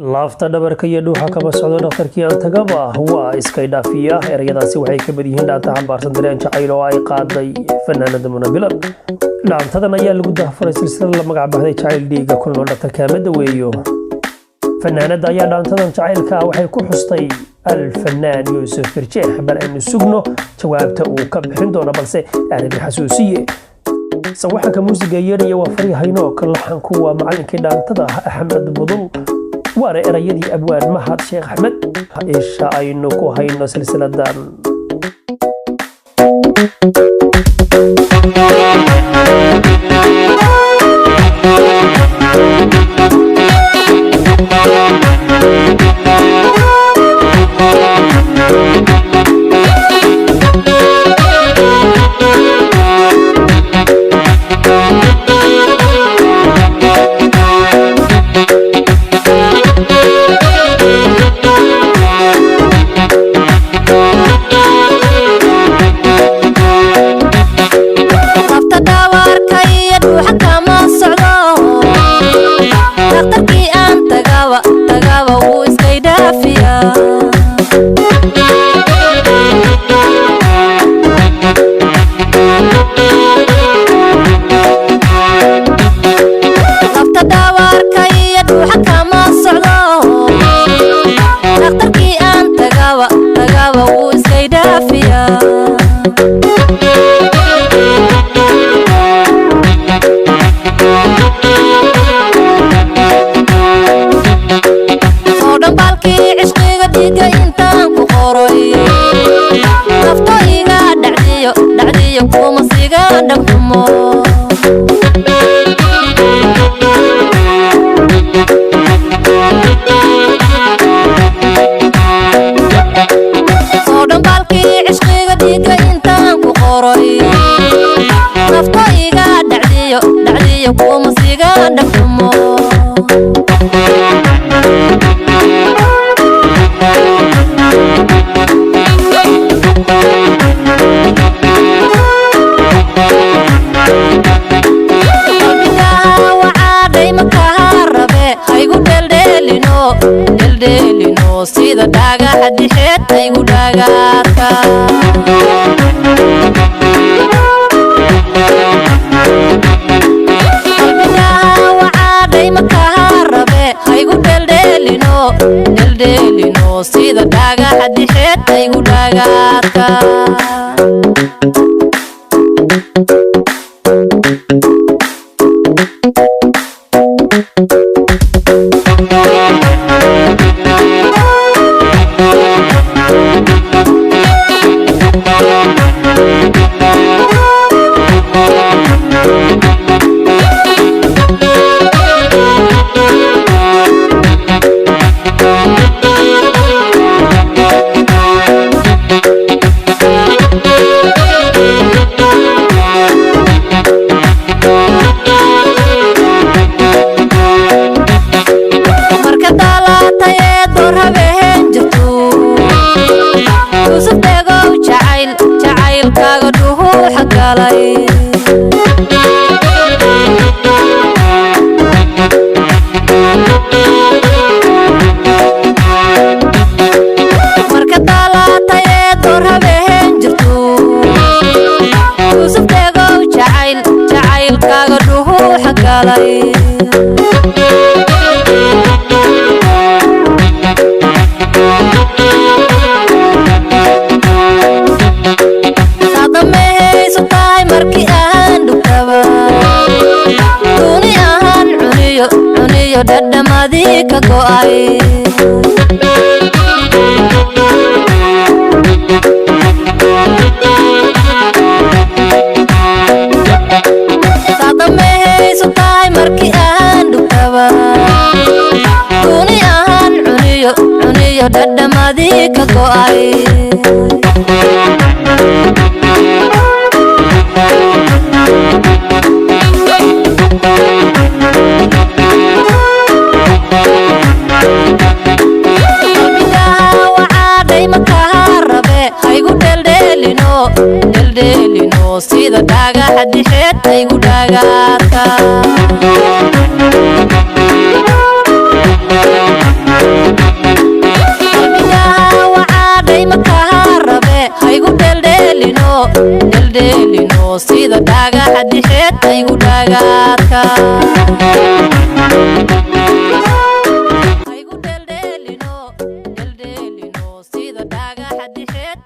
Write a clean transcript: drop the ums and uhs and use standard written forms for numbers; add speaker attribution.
Speaker 1: laafta dhabarka iyo dhuuxa kama socdo dhakhtarkii aan tagaba waa iska dhaafiya erayadaasi waxay ka mid yihiin dhaanta xambaarsan dareen jacayl oo ay qaaday fanaanada Munabilan dhaantadan ayaa lagu dahfuray silsilad la magac baxday jacayl dhiiga kun loo dhakhtarka madaweeyo fanaanada ayaa dhaantadan jacaylka waxay ku xustay الفنان يوسف فرجيح بل أنه سجنه جوابته وكبحين دونه بلسه يعني بحسوسية سواحا كموسيقى يري وفري هينوك اللحن كوا معلن كده انتظر أحمد بضل وارا إريدي أبوان مهد شيخ أحمد إيش أينوكو هينو سلسلة دان sida daga hadixeed ay gudagaata
Speaker 2: dhagaxa dhixeed aygu dhagaadka aygu dheldheelino sida dhagaxa dhixeed